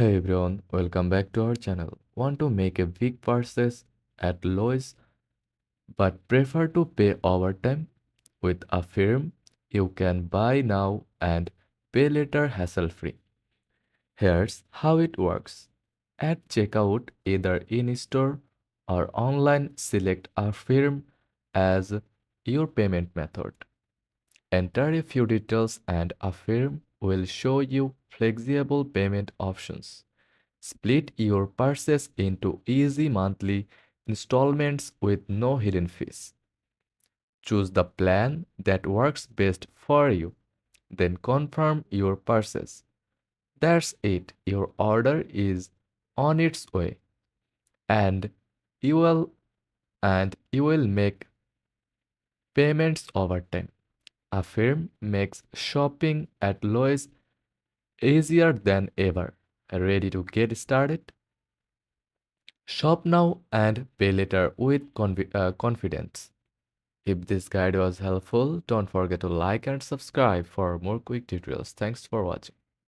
Hey everyone, welcome back to our channel. Want to make a big purchase at Lowe's but prefer to pay over time? With Affirm, you can buy now and pay later hassle-free. Here's how it works. At checkout, either in-store or online, select Affirm as your payment method. Enter a few details and Affirm will show you flexible payment options. Split your purchase into easy monthly installments with no hidden fees. Choose the plan that works best for you. Then confirm your purchase. That's it. Your order is on its way. And you will you will make payments over time. Affirm makes shopping at Lowe's easier than ever. Ready to get started? Shop now and pay later with confidence. If this guide was helpful, don't forget to like and subscribe for more quick tutorials. Thanks for watching.